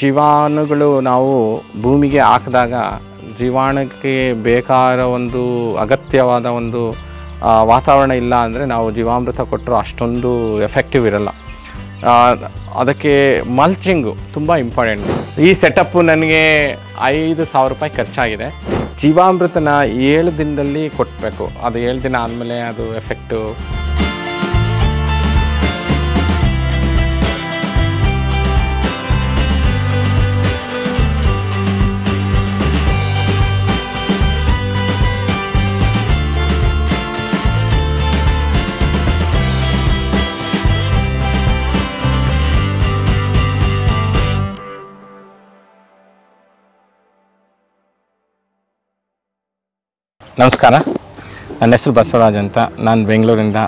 ಜೀವಾಣುಗಳು ನಾವು ಭೂಮಿಗೆ ಹಾಕಿದಾಗ ಜೀವಾಣುಕ್ಕೆ ಬೇಕಾದ ಒಂದು ಅಗತ್ಯವಾದ ಒಂದು ವಾತಾವರಣ ಇಲ್ಲ ಅಂದರೆ ನಾವು ಜೀವಾಮೃತ ಕೊಟ್ಟರು ಅಷ್ಟೊಂದು ಎಫೆಕ್ಟಿವ್ ಇರಲ್ಲ. ಅದಕ್ಕೆ ಮಲ್ಚಿಂಗು ತುಂಬ ಇಂಪಾರ್ಟೆಂಟ್. ಈ ಸೆಟಪ್ಪು ನನಗೆ 5,000 ರೂಪಾಯಿ ಖರ್ಚಾಗಿದೆ. ಜೀವಾಮೃತನ 7 ದಿನದಲ್ಲಿ ಕೊಟ್ಟಬೇಕು. ಅದು 7 ದಿನ ಆದಮೇಲೆ ಅದು ಎಫೆಕ್ಟು. ನಮಸ್ಕಾರ, ನನ್ನ ಹೆಸರು ಬಸವರಾಜ್ ಅಂತ. ನಾನು ಬೆಂಗಳೂರಿಂದ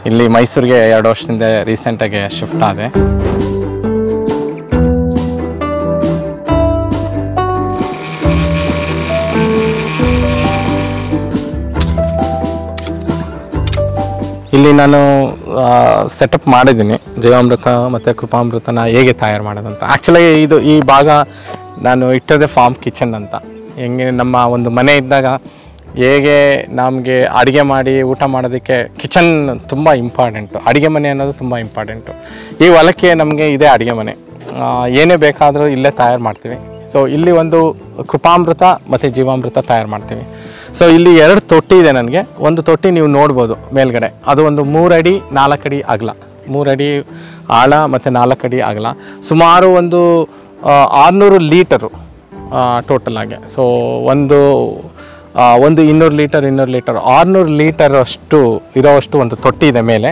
ಇಲ್ಲಿ ಮೈಸೂರಿಗೆ 2 ವರ್ಷದಿಂದ ರೀಸೆಂಟಾಗಿ ಶಿಫ್ಟ್ ಆದೆ. ಇಲ್ಲಿ ನಾನು ಸೆಟಪ್ ಮಾಡಿದ್ದೀನಿ ಜೀವಾಮೃತ ಮತ್ತು ಕೃಪಾಮೃತನ ಹೇಗೆ ತಯಾರು ಮಾಡೋದಂತ. ಆ್ಯಕ್ಚುಲಿ ಈ ಭಾಗ ನಾನು ಇಟ್ಟದೆ ಫಾರ್ಮ್ ಕಿಚನ್ ಅಂತ. ಹೆಂಗೆ ನಮ್ಮ ಒಂದು ಮನೆ ಇದ್ದಾಗ ಹೇಗೆ ನಮಗೆ ಅಡುಗೆ ಮಾಡಿ ಊಟ ಮಾಡೋದಕ್ಕೆ ಕಿಚನ್ ತುಂಬ ಇಂಪಾರ್ಟೆಂಟು. ಅಡುಗೆ ಮನೆ ಅನ್ನೋದು ತುಂಬ ಇಂಪಾರ್ಟೆಂಟು. ಈ ಹೊಲಕ್ಕೆ ನಮಗೆ ಇದೇ ಅಡುಗೆ ಮನೆ. ಏನೇ ಬೇಕಾದರೂ ಇಲ್ಲೇ ತಯಾರು ಮಾಡ್ತೀವಿ. ಸೊ ಇಲ್ಲಿ ಒಂದು ಕೃಪಾಮೃತ ಮತ್ತು ಜೀವಾಮೃತ ತಯಾರು ಮಾಡ್ತೀವಿ. ಸೊ ಇಲ್ಲಿ 2 ತೊಟ್ಟಿ ಇದೆ ನನಗೆ. ಒಂದು ತೊಟ್ಟಿ ನೀವು ನೋಡ್ಬೋದು ಮೇಲ್ಗಡೆ, ಅದು ಒಂದು 3 ಅಡಿ 4 ಅಡಿ ಅಗಲ, 3 ಅಡಿ ಆಳ ಮತ್ತು 4 ಅಡಿ ಅಗಲ, ಸುಮಾರು ಒಂದು 600 ಲೀಟರು ಟೋಟಲ್ ಆಗಿ. ಸೊ ಒಂದು 200 ಲೀಟರ್ 600 ಲೀಟರ್ ಅಷ್ಟು ಇರೋವಷ್ಟು ಒಂದು ತೊಟ್ಟಿ ಇದೆ ಮೇಲೆ.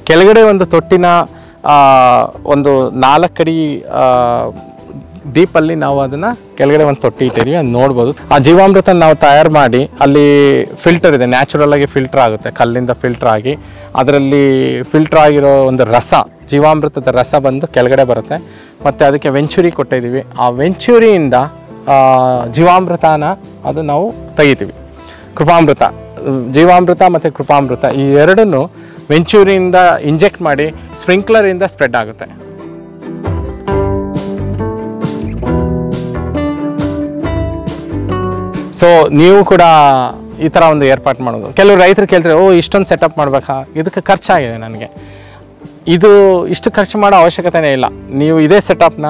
ಕೆಳಗಡೆ ಒಂದು ತೊಟ್ಟಿನ ಒಂದು 4 ಅಡಿ ಡೀಪಲ್ಲಿ ನಾವು ಅದನ್ನು ಕೆಳಗಡೆ ಒಂದು ತೊಟ್ಟಿ ಇಟ್ಟಿದ್ದೀವಿ. ಅದು ನೋಡ್ಬೋದು. ಆ ಜೀವಾಮೃತ ನಾವು ತಯಾರು ಮಾಡಿ ಅಲ್ಲಿ ಫಿಲ್ಟರ್ ಇದೆ, ನ್ಯಾಚುರಲ್ ಆಗಿ ಫಿಲ್ಟರ್ ಆಗುತ್ತೆ, ಕಲ್ಲಿಂದ ಫಿಲ್ಟರ್ ಆಗಿ ಅದರಲ್ಲಿ ಫಿಲ್ಟರ್ ಆಗಿರೋ ಒಂದು ರಸ, ಜೀವಾಮೃತದ ರಸ ಬಂದು ಕೆಳಗಡೆ ಬರುತ್ತೆ. ಮತ್ತು ಅದಕ್ಕೆ ವೆಂಚುರಿ ಕೊಟ್ಟಿದ್ದೀವಿ. ಆ ವೆಂಚುರಿಯಿಂದ ಜೀವಾಮೃತನ ಅದು ನಾವು ತೆಗಿತೀವಿ. ಜೀವಾಮೃತ ಮತ್ತು ಕೃಪಾಮೃತ ಈ ಎರಡನ್ನು ವೆಂಚೂರಿಯಿಂದ ಇಂಜೆಕ್ಟ್ ಮಾಡಿ ಸ್ಪ್ರಿಂಕ್ಲರಿಂದ ಸ್ಪ್ರೆಡ್ ಆಗುತ್ತೆ. ಸೊ ನೀವು ಕೂಡ ಈ ಥರ ಒಂದು ಏರ್ಪಾಟ್ ಮಾಡೋದು. ಕೆಲವು ರೈತರು ಕೇಳ್ತಾರೆ, ಇಷ್ಟೊಂದು ಸೆಟಪ್ ಮಾಡಬೇಕಾ, ಇದಕ್ಕೆ ಖರ್ಚಾಗಿದೆ ನನಗೆ. ಇಷ್ಟು ಖರ್ಚು ಮಾಡೋ ಅವಶ್ಯಕತೆನೇ ಇಲ್ಲ. ನೀವು ಇದೇ ಸೆಟಪ್ನ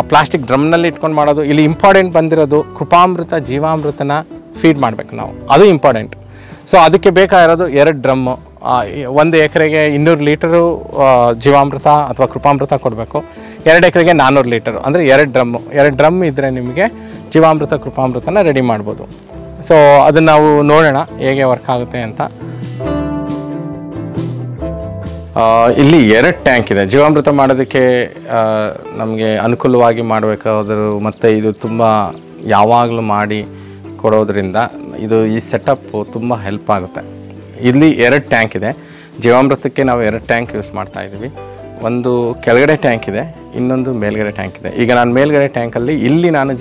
ಪ್ಲಾಸ್ಟಿಕ್ ಡ್ರಮ್ನಲ್ಲಿ ಇಟ್ಕೊಂಡು ಮಾಡೋದು. ಇಲ್ಲಿ ಇಂಪಾರ್ಟೆಂಟ್ ಬಂದಿರೋದು ಕೃಪಾಮೃತ ಜೀವಾಮೃತನ ಫೀಡ್ ಮಾಡಬೇಕು ನಾವು, ಅದು ಇಂಪಾರ್ಟೆಂಟ್. ಸೊ ಅದಕ್ಕೆ ಬೇಕಾಗಿರೋದು 2 ಡ್ರಮ್ಮು. 1 ಎಕರೆಗೆ 200 ಲೀಟರು ಜೀವಾಮೃತ ಅಥವಾ ಕೃಪಾಮೃತ ಕೊಡಬೇಕು. 2 ಎಕರೆಗೆ 400 ಲೀಟರು ಅಂದರೆ 2 ಡ್ರಮ್ ಇದ್ದರೆ ನಿಮಗೆ ಜೀವಾಮೃತ ಕೃಪಾಮೃತನ ರೆಡಿ ಮಾಡ್ಬೋದು. ಸೊ ಅದನ್ನು ನಾವು ನೋಡೋಣ ಹೇಗೆ ವರ್ಕ್ ಆಗುತ್ತೆ ಅಂತ. ಇಲ್ಲಿ 2 ಟ್ಯಾಂಕ್ ಇದೆ. ಜೀವಾಮೃತ ಮಾಡೋದಕ್ಕೆ ನಮಗೆ ಅನುಕೂಲವಾಗಿ ಮಾಡಬೇಕಾದ್ರು ಮತ್ತು ಇದು ತುಂಬ ಯಾವಾಗಲೂ ಮಾಡಿ ಕೊಡೋದ್ರಿಂದ ಈ ಸೆಟಪ್ಪು ತುಂಬ ಹೆಲ್ಪ್ ಆಗುತ್ತೆ. ಇಲ್ಲಿ 2 ಟ್ಯಾಂಕ್ ಇದೆ. ಜೀವಾಮೃತಕ್ಕೆ ನಾವು 2 ಟ್ಯಾಂಕ್ ಯೂಸ್ ಮಾಡ್ತಾಯಿದ್ದೀವಿ. ಒಂದು ಕೆಳಗಡೆ ಟ್ಯಾಂಕ್ ಇದೆ, ಇನ್ನೊಂದು ಮೇಲ್ಗಡೆ ಟ್ಯಾಂಕ್ ಇದೆ. ಈಗ ನಾನು ಮೇಲ್ಗಡೆ ಟ್ಯಾಂಕಲ್ಲಿ ಇಲ್ಲಿ ನಾನು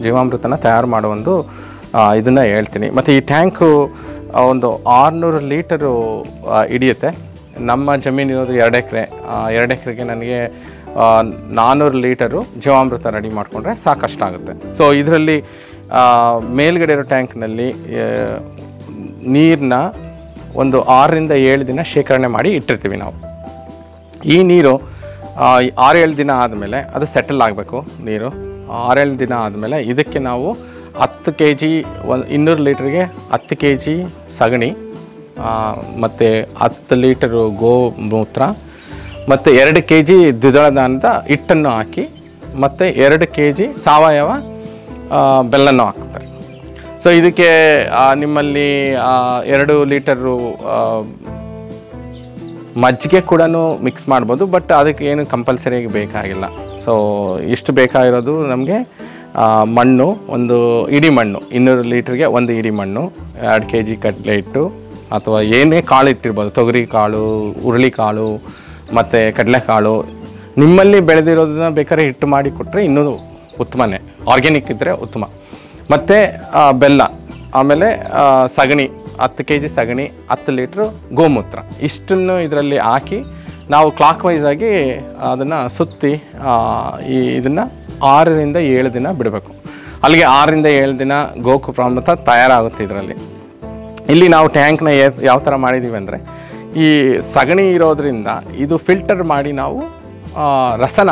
ಜೀವಾಮೃತನ ತಯಾರು ಮಾಡೋ ಒಂದು ಇದನ್ನು ಹೇಳ್ತೀನಿ. ಮತ್ತು ಈ ಟ್ಯಾಂಕು ಒಂದು 600 ಲೀಟರು ಹಿಡಿಯುತ್ತೆ. ನಮ್ಮ ಜಮೀನಿರೋದು 2 ಎಕರೆ. 2 ಎಕರೆಗೆ ನನಗೆ 400 ಲೀಟರು ಜೀವಾಮೃತ ರೆಡಿ ಮಾಡಿಕೊಂಡ್ರೆ ಸಾಕಷ್ಟಾಗುತ್ತೆ. ಸೊ ಇದರಲ್ಲಿ ಮೇಲ್ಗಡೆ ಇರೋ ಟ್ಯಾಂಕ್ನಲ್ಲಿ ನೀರನ್ನ ಒಂದು 6 ರಿಂದ 7 ದಿನ ಶೇಖರಣೆ ಮಾಡಿ ಇಟ್ಟಿರ್ತೀವಿ ನಾವು. ಈ ನೀರು 6-7 ದಿನ ಆದಮೇಲೆ ಅದು ಸೆಟಲ್ ಆಗಬೇಕು. ನೀರು 6-7 ದಿನ ಆದಮೇಲೆ ಇದಕ್ಕೆ ನಾವು 10 kg 200 ಲೀಟ್ರಿಗೆ 10 kg ಸಗಣಿ ಮತ್ತು 10 ಲೀಟರು ಗೋಮೂತ್ರ ಮತ್ತು 2 kg ದ್ವಿದಳ ಧಾನ್ಯದ ಹಿಟ್ಟನ್ನು ಹಾಕಿ ಮತ್ತು 2 kg ಸಾವಯವ ಬೆಲ್ಲನೂ ಹಾಕ್ತಾರೆ. ಸೊ ಇದಕ್ಕೆ ನಿಮ್ಮಲ್ಲಿ 2 ಲೀಟರು ಮಜ್ಜಿಗೆ ಕೂಡ ಮಿಕ್ಸ್ ಮಾಡ್ಬೋದು, ಬಟ್ ಅದಕ್ಕೆ ಏನು ಕಂಪಲ್ಸರಿಯಾಗಿ ಬೇಕಾಗಿಲ್ಲ. ಸೊ ಇಷ್ಟು ಬೇಕಾಗಿರೋದು ನಮಗೆ ಮಣ್ಣು, ಒಂದು ಇಡಿ ಮಣ್ಣು, 200 ಲೀಟ್ರಿಗೆ 1 ಇಡಿ ಮಣ್ಣು, 2 kg ಕಡಲೆ ಹಿಟ್ಟು ಅಥವಾ ಏನೇ ಕಾಳು ಇಟ್ಟಿರ್ಬೋದು, ತೊಗರಿ ಕಾಳು, ಹುರುಳಿಕಾಳು ಮತ್ತು ಕಡಲೆಕಾಳು. ನಿಮ್ಮಲ್ಲಿ ಬೆಳೆದಿರೋದನ್ನ ಬೇಕಾದ್ರೆ ಹಿಟ್ಟು ಮಾಡಿ ಕೊಟ್ಟರೆ ಇನ್ನೂ ಉತ್ತಮನೇ, ಆರ್ಗ್ಯಾನಿಕ್ ಇದ್ದರೆ ಉತ್ತಮ. ಮತ್ತು ಬೆಲ್ಲ, ಆಮೇಲೆ ಸಗಣಿ 10 kg ಸಗಣಿ, 10 ಲೀಟ್ರು ಗೋಮೂತ್ರ, ಇಷ್ಟನ್ನು ಇದರಲ್ಲಿ ಹಾಕಿ ನಾವು ಕ್ಲಾಕ್ ವೈಸ್ ಆಗಿ ಅದನ್ನು ಸುತ್ತಿ ಇದನ್ನು 6ರಿಂದ 7 ದಿನ ಬಿಡಬೇಕು. ಅಲ್ಲಿಗೆ 6ರಿಂದ 7 ದಿನ ಗೋಕೃಪಾಮೃತ ತಯಾರಾಗುತ್ತೆ. ಇದರಲ್ಲಿ ಇಲ್ಲಿ ನಾವು ಟ್ಯಾಂಕ್ನ ಯಾವ ಥರ ಮಾಡಿದ್ದೀವಿ ಅಂದರೆ, ಈ ಸಗಣಿ ಇರೋದ್ರಿಂದ ಇದು ಫಿಲ್ಟರ್ ಮಾಡಿ ನಾವು ರಸನ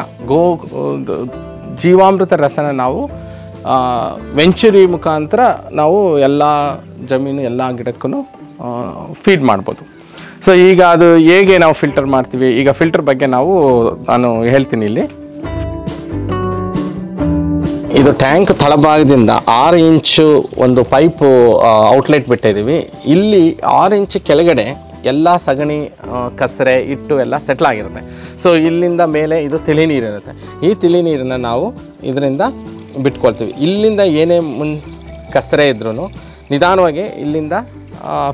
ಜೀವಾಮೃತ ರಸನ ನಾವು ವೆಂಚುರಿ ಮುಖಾಂತರ ನಾವು ಎಲ್ಲ ಜಮೀನು ಎಲ್ಲ ಗಿಡಕ್ಕೂ ಫೀಡ್ ಮಾಡ್ಬೋದು. ಸೊ ಈಗ ಅದು ಹೇಗೆ ನಾವು ಫಿಲ್ಟರ್ ಮಾಡ್ತೀವಿ, ಈಗ ಫಿಲ್ಟರ್ ಬಗ್ಗೆ ನಾನು ಹೇಳ್ತೀನಿ. ಇಲ್ಲಿ ಇದು ಟ್ಯಾಂಕ್ ತಳಭಾಗದಿಂದ 6 ಇಂಚು ಒಂದು ಪೈಪು ಔಟ್ಲೆಟ್ ಬಿಟ್ಟಿದ್ದೀವಿ. ಇಲ್ಲಿ 6 ಇಂಚ್ ಕೆಳಗಡೆ ಎಲ್ಲ ಸಗಣಿ, ಕಸರೆ, ಹಿಟ್ಟು ಎಲ್ಲ ಸೆಟ್ಲ್ ಆಗಿರುತ್ತೆ. ಸೊ ಇಲ್ಲಿಂದ ಮೇಲೆ ಇದು ತಿಳಿ ನೀರಿರುತ್ತೆ. ಈ ತಿಳಿ ನೀರನ್ನು ನಾವು ಇದರಿಂದ ಬಿಟ್ಕೊಳ್ತೀವಿ. ಇಲ್ಲಿಂದ ಏನೇ ಕಸರೆ ಇದ್ರೂ ನಿಧಾನವಾಗಿ ಇಲ್ಲಿಂದ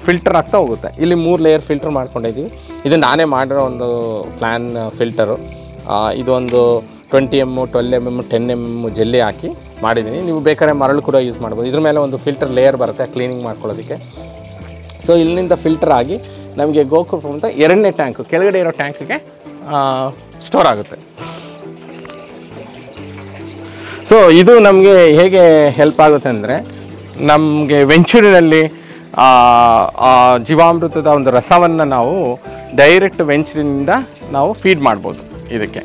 ಫಿಲ್ಟರ್ ಆಗ್ತಾ ಹೋಗುತ್ತೆ. ಇಲ್ಲಿ 3 ಲೇಯರ್ ಫಿಲ್ಟರ್ ಮಾಡ್ಕೊಂಡಿದ್ದೀವಿ. ಇದು ನಾನೇ ಮಾಡಿರೋ ಒಂದು ಪ್ಲ್ಯಾನ್ ಫಿಲ್ಟರು. ಇದು ಒಂದು 20 mm, 12 mm, 10 mm ಜೆಲ್ಲಿ ಹಾಕಿ ಮಾಡಿದ್ದೀನಿ. ನೀವು ಬೇಕಾದ್ರೆ ಮರಳು ಕೂಡ ಯೂಸ್ ಮಾಡ್ಬೋದು. ಇದ್ರ ಮೇಲೆ ಒಂದು ಫಿಲ್ಟರ್ ಲೇಯರ್ ಬರುತ್ತೆ ಕ್ಲೀನಿಂಗ್ ಮಾಡ್ಕೊಳ್ಳೋದಕ್ಕೆ. ಸೊ ಇಲ್ಲಿಂದ ಫಿಲ್ಟರ್ ಆಗಿ ನಮಗೆ ಗೋಕೃಪಾಮೃತ 2ನೇ ಟ್ಯಾಂಕು ಕೆಳಗಡೆ ಇರೋ ಟ್ಯಾಂಕಿಗೆ ಸ್ಟೋರ್ ಆಗುತ್ತೆ. ಸೊ ಇದು ನಮಗೆ ಹೇಗೆ ಹೆಲ್ಪ್ ಆಗುತ್ತೆ ಅಂದರೆ, ನಮಗೆ ವೆಂಚೂರಿನಲ್ಲಿ ಜೀವಾಮೃತದ ಒಂದು ರಸವನ್ನು ನಾವು ಡೈರೆಕ್ಟ್ ವೆಂಚೂರಿನಿಂದ ನಾವು ಫೀಡ್ ಮಾಡ್ಬೋದು ಇದಕ್ಕೆ.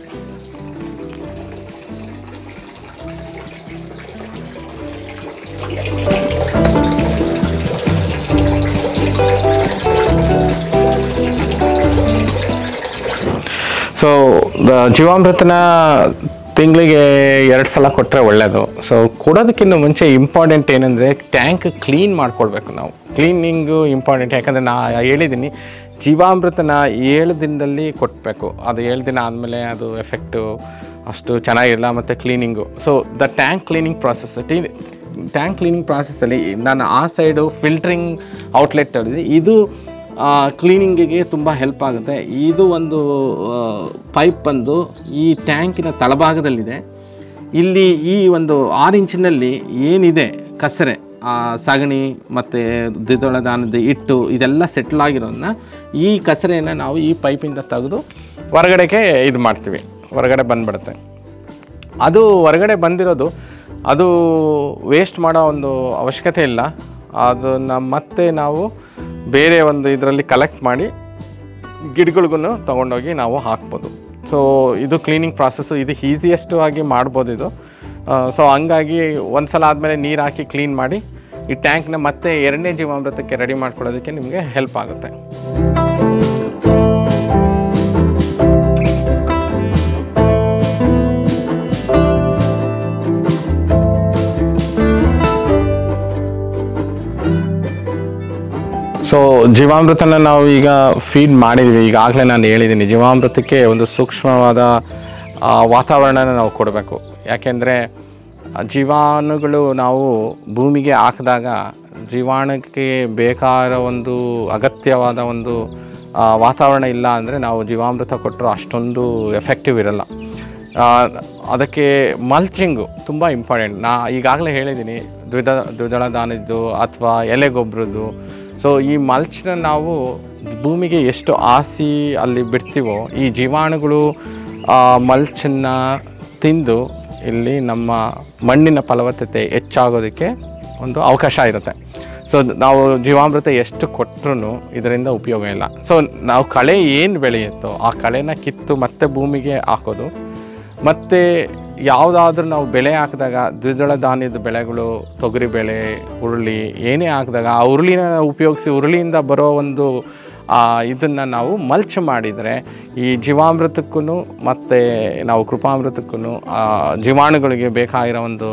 ಸೊ ಜೀವಾಮೃತನ ತಿಂಗಳಿಗೆ 2 ಸಲ ಕೊಟ್ಟರೆ ಒಳ್ಳೆಯದು. ಸೊ ಕೊಡೋದಕ್ಕಿಂತ ಮುಂಚೆ ಇಂಪಾರ್ಟೆಂಟ್ ಏನಂದರೆ, ಟ್ಯಾಂಕ್ ಕ್ಲೀನ್ ಮಾಡ್ಕೊಳ್ಬೇಕು ನಾವು. Cleaning important. ಯಾಕಂದರೆ ಹೇಳಿದ್ದೀನಿ, ಜೀವಾಮೃತನ 7 ದಿನದಲ್ಲಿ ಕೊಟ್ಟಬೇಕು. ಅದು 7 ದಿನ ಆದಮೇಲೆ ಅದು ಎಫೆಕ್ಟು ಅಷ್ಟು ಚೆನ್ನಾಗಿರಲ್ಲ. ಮತ್ತು cleaning, so the tank cleaning process, tank cleaning ಪ್ರಾಸೆಸ್ಸಲ್ಲಿ ನಾನು ಆ ಸೈಡು ಫಿಲ್ಟ್ರಿಂಗ್ ಔಟ್ಲೆಟ್ ಹೇಳಿದೆ, ಇದು ಕ್ಲೀನಿಂಗಿಗೆ ತುಂಬ ಹೆಲ್ಪ್ ಆಗುತ್ತೆ. ಇದು ಒಂದು ಪೈಪ್ ಬಂದು ಈ ಟ್ಯಾಂಕಿನ ತಳಭಾಗದಲ್ಲಿದೆ. ಇಲ್ಲಿ ಈ ಒಂದು 6 ಇಂಚಿನಲ್ಲಿ ಏನಿದೆ ಕಸರೆ, ಸಗಣಿ ಮತ್ತು ದ್ವಿದಳ ಧಾನ್ಯದ ಹಿಟ್ಟು ಇದೆಲ್ಲ ಸೆಟ್ಲ್ ಆಗಿರೋದನ್ನ ಈ ಕಸರೆಯನ್ನು ನಾವು ಈ ಪೈಪಿಂದ ತೆಗೆದು ಹೊರಗಡೆಗೆ ಇದು ಮಾಡ್ತೀವಿ. ಹೊರಗಡೆ ಬಂದುಬಿಡುತ್ತೆ. ಅದು ಹೊರಗಡೆ ಬಂದಿರೋದು ಅದು ವೇಸ್ಟ್ ಮಾಡೋ ಒಂದು ಅವಶ್ಯಕತೆ ಇಲ್ಲ. ಅದನ್ನು ಮತ್ತೆ ನಾವು ಬೇರೆ ಒಂದು ಇದರಲ್ಲಿ ಕಲೆಕ್ಟ್ ಮಾಡಿ ಗಿಡಗಳಿಗೂ ತೊಗೊಂಡೋಗಿ ನಾವು ಹಾಕ್ಬೋದು. ಸೊ ಇದು ಕ್ಲೀನಿಂಗ್ ಪ್ರಾಸೆಸ್ಸು, ಇದು ಈಸಿಯೆಸ್ಟು ಆಗಿ ಮಾಡ್ಬೋದು ಇದು. ಸೊ ಹಂಗಾಗಿ ಒಂದು ಸಲ ಆದಮೇಲೆ ನೀರು ಹಾಕಿ ಕ್ಲೀನ್ ಮಾಡಿ ಈ ಟ್ಯಾಂಕ್ನ ಮತ್ತೆ 2ನೇ ಜೀವಾಮೃತಕ್ಕೆ ರೆಡಿ ಮಾಡ್ಕೊಳ್ಳೋದಕ್ಕೆ ನಿಮಗೆ ಹೆಲ್ಪ್ ಆಗುತ್ತೆ. ಸೊ ಜೀವಾಮೃತನ ನಾವು ಈಗ ಫೀಡ್ ಮಾಡಿದ್ವಿ. ಈಗಾಗಲೇ ನಾನು ಹೇಳಿದ್ದೀನಿ, ಜೀವಾಮೃತಕ್ಕೆ ಒಂದು ಸೂಕ್ಷ್ಮವಾದ ವಾತಾವರಣನ ನಾವು ಕೊಡಬೇಕು. ಯಾಕೆಂದರೆ ಜೀವಾಣುಗಳು ನಾವು ಭೂಮಿಗೆ ಹಾಕಿದಾಗ ಜೀವಾಣುಕ್ಕೆ ಬೇಕಾದ ಒಂದು ಅಗತ್ಯವಾದ ಒಂದು ವಾತಾವರಣ ಇಲ್ಲ ಅಂದರೆ ನಾವು ಜೀವಾಮೃತ ಕೊಟ್ಟರು ಅಷ್ಟೊಂದು ಎಫೆಕ್ಟಿವ್ ಇರಲ್ಲ. ಅದಕ್ಕೆ ಮಲ್ಚಿಂಗು ತುಂಬ ಇಂಪಾರ್ಟೆಂಟ್. ಈಗಾಗಲೇ ಹೇಳಿದ್ದೀನಿ, ದ್ವಿದಳ ಧಾನ್ಯದ್ದು ಅಥವಾ ಎಲೆ ಗೊಬ್ಬರದ್ದು. ಸೊ ಈ ಮಲ್ಚನ್ನ ನಾವು ಭೂಮಿಗೆ ಎಷ್ಟು ಹಾಸಿ ಅಲ್ಲಿ ಬಿಡ್ತೀವೋ, ಈ ಜೀವಾಣುಗಳು ಮಲ್ಚನ್ನು ತಿಂದು ಇಲ್ಲಿ ನಮ್ಮ ಮಣ್ಣಿನ ಫಲವತ್ತತೆ ಹೆಚ್ಚಾಗೋದಕ್ಕೆ ಒಂದು ಅವಕಾಶ ಇರುತ್ತೆ. ಸೊ ನಾವು ಜೀವಾಮೃತ ಎಷ್ಟು ಕೊಟ್ಟರು ಇದರಿಂದ ಉಪಯೋಗ ಇಲ್ಲ. ಸೊ ನಾವು ಕಳೆ ಏನು ಬೆಳೆಯುತ್ತೋ ಆ ಕಳೆನ ಕಿತ್ತು ಮತ್ತೆ ಭೂಮಿಗೆ ಹಾಕೋದು. ಮತ್ತು ಯಾವುದಾದ್ರೂ ನಾವು ಬೆಳೆ ಹಾಕಿದಾಗ ದ್ವಿದಳ ಧಾನ್ಯದ ಬೆಳೆಗಳು, ತೊಗರಿ ಬೆಳೆ, ಹುರುಳಿ ಏನೇ ಹಾಕಿದಾಗ ಆ ಹುರುಳಿನ ಉಪಯೋಗಿಸಿ ಹುರುಳಿಯಿಂದ ಬರೋ ಒಂದು ಇದನ್ನು ನಾವು ಮಲ್ಚ್ ಮಾಡಿದರೆ ಈ ಜೀವಾಮೃತಕ್ಕೂ ಮತ್ತು ನಾವು ಕೃಪಾಮೃತಕ್ಕೂ ಜೀವಾಣುಗಳಿಗೆ ಬೇಕಾಗಿರೋ ಒಂದು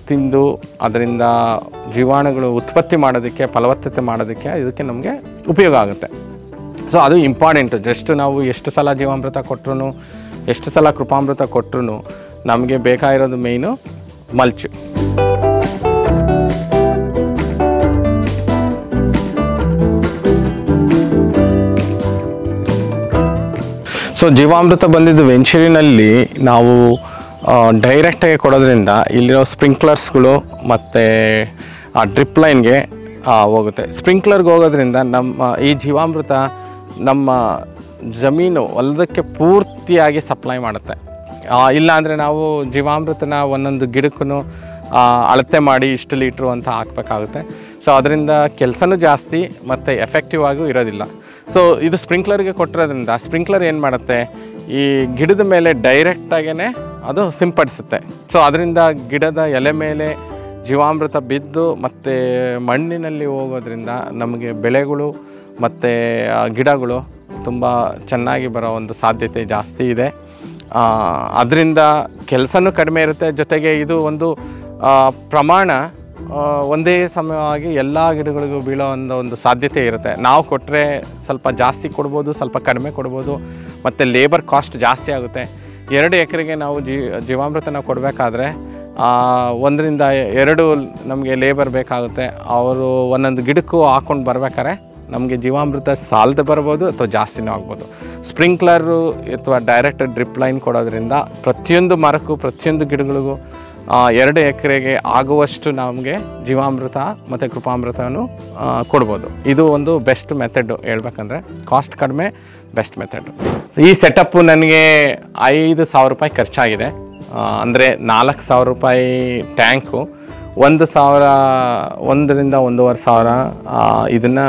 ತಿಂದು ಅದರಿಂದ ಜೀವಾಣುಗಳು ಉತ್ಪತ್ತಿ ಮಾಡೋದಕ್ಕೆ, ಫಲವತ್ತತೆ ಮಾಡೋದಕ್ಕೆ ಇದಕ್ಕೆ ನಮಗೆ ಉಪಯೋಗ ಆಗುತ್ತೆ. ಸೊ ಅದು ಇಂಪಾರ್ಟೆಂಟು. ಜಸ್ಟ್ ನಾವು ಎಷ್ಟು ಸಲ ಜೀವಾಮೃತ ಕೊಟ್ಟರು, ಎಷ್ಟು ಸಲ ಕೃಪಾಮೃತ ಕೊಟ್ಟರು ನಮಗೆ ಬೇಕಾಗಿರೋದು ಮೇಯ್ನು ಮಲ್ಚು. ಸೊ ಜೀವಾಮೃತ ಬಂದಿದ್ದು ವೆಂಚೂರಿನಲ್ಲಿ ನಾವು ಡೈರೆಕ್ಟಾಗಿ ಕೊಡೋದ್ರಿಂದ ಇಲ್ಲಿರೋ ಸ್ಪ್ರಿಂಕ್ಲರ್ಸ್ಗಳು ಮತ್ತು ಆ ಡ್ರಿಪ್ ಲೈನ್ಗೆ ಹೋಗುತ್ತೆ. ಸ್ಪ್ರಿಂಕ್ಲರ್ಗೆ ಹೋಗೋದ್ರಿಂದ ನಮ್ಮ ಈ ಜೀವಾಮೃತ ನಮ್ಮ ಜಮೀನು ಹೊಲದಕ್ಕೆ ಪೂರ್ತಿಯಾಗಿ ಸಪ್ಲೈ ಮಾಡುತ್ತೆ. ಇಲ್ಲ ಅಂದರೆ ನಾವು ಜೀವಾಮೃತನ ಒಂದೊಂದು ಗಿಡಕ್ಕೂ ಅಳತೆ ಮಾಡಿ ಇಷ್ಟು ಲೀಟ್ರು ಅಂತ ಹಾಕಬೇಕಾಗುತ್ತೆ. ಸೊ ಅದರಿಂದ ಕೆಲಸನೂ ಜಾಸ್ತಿ ಮತ್ತು ಎಫೆಕ್ಟಿವ್ ಆಗೂ ಇರೋದಿಲ್ಲ. ಸೊ ಇದು ಸ್ಪ್ರಿಂಕ್ಲರ್ಗೆ ಕೊಟ್ಟಿರೋದ್ರಿಂದ ಸ್ಪ್ರಿಂಕ್ಲರ್ ಏನು ಮಾಡುತ್ತೆ, ಈ ಗಿಡದ ಮೇಲೆ ಡೈರೆಕ್ಟಾಗೇ ಅದು ಸಿಂಪಡಿಸುತ್ತೆ. ಸೊ ಅದರಿಂದ ಗಿಡದ ಎಲೆ ಮೇಲೆ ಜೀವಾಮೃತ ಬಿದ್ದು ಮತ್ತು ಮಣ್ಣಿನಲ್ಲಿ ಹೋಗೋದ್ರಿಂದ ನಮಗೆ ಬೆಳೆಗಳು ಮತ್ತು ಗಿಡಗಳು ತುಂಬ ಚೆನ್ನಾಗಿ ಬರೋ ಒಂದು ಸಾಧ್ಯತೆ ಜಾಸ್ತಿ ಇದೆ. ಅದರಿಂದ ಕೆಲಸನೂ ಕಡಿಮೆ ಇರುತ್ತೆ. ಜೊತೆಗೆ ಇದು ಒಂದು ಪ್ರಮಾಣ ಒಂದೇ ಸಮಯವಾಗಿ ಎಲ್ಲ ಗಿಡಗಳಿಗೂ ಬೀಳೋ ಒಂದು ಸಾಧ್ಯತೆ ಇರುತ್ತೆ. ನಾವು ಕೊಟ್ಟರೆ ಸ್ವಲ್ಪ ಜಾಸ್ತಿ ಕೊಡ್ಬೋದು, ಸ್ವಲ್ಪ ಕಡಿಮೆ ಕೊಡ್ಬೋದು, ಮತ್ತು ಲೇಬರ್ ಕಾಸ್ಟ್ ಜಾಸ್ತಿ ಆಗುತ್ತೆ. 2 ಎಕರೆಗೆ ನಾವು ಜೀವಾಮೃತನ ಕೊಡಬೇಕಾದ್ರೆ 1 ರಿಂದ 2 ನಮಗೆ ಲೇಬರ್ ಬೇಕಾಗುತ್ತೆ. ಅವರು ಒಂದೊಂದು ಗಿಡಕ್ಕೂ ಹಾಕ್ಕೊಂಡು ಬರ್ಬೇಕಾದ್ರೆ ನಮಗೆ ಜೀವಾಮೃತ ಸಾಲದೆ ಬರ್ಬೋದು ಅಥವಾ ಜಾಸ್ತಿನೂ ಆಗ್ಬೋದು. ಸ್ಪ್ರಿಂಕ್ಲರು ಅಥವಾ ಡೈರೆಕ್ಟ್ ಡ್ರಿಪ್ ಲೈನ್ ಕೊಡೋದ್ರಿಂದ ಪ್ರತಿಯೊಂದು ಮರಕ್ಕೂ ಪ್ರತಿಯೊಂದು ಗಿಡಗಳಿಗೂ 2 ಎಕರೆಗೆ ಆಗುವಷ್ಟು ನಮಗೆ ಜೀವಾಮೃತ ಮತ್ತು ಕೃಪಾಮೃತವನ್ನು ಕೊಡ್ಬೋದು. ಇದು ಒಂದು ಬೆಸ್ಟ್ ಮೆಥಡ್ ಹೇಳ್ಬೇಕಂದ್ರೆ, ಕಾಸ್ಟ್ ಕಡಿಮೆ, ಬೆಸ್ಟ್ ಮೆಥಡು. ಈ ಸೆಟಪ್ಪು ನನಗೆ 5,000 ರೂಪಾಯಿ ಖರ್ಚಾಗಿದೆ. ಅಂದರೆ 4,000 ರೂಪಾಯಿ ಟ್ಯಾಂಕು, 1,000 ರಿಂದ 1,500 ಇದನ್ನು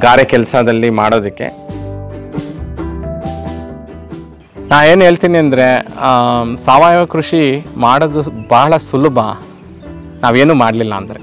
ಗಾರೆ ಕೆಲಸದಲ್ಲಿ ಮಾಡೋದಕ್ಕೆ. ನಾನು ಏನು ಹೇಳ್ತೀನಿ ಅಂದರೆ, ಸಾವಯವ ಕೃಷಿ ಮಾಡೋದು ಬಹಳ ಸುಲಭ, ನಾವೇನೂ ಮಾಡಲಿಲ್ಲ ಅಂದರೆ.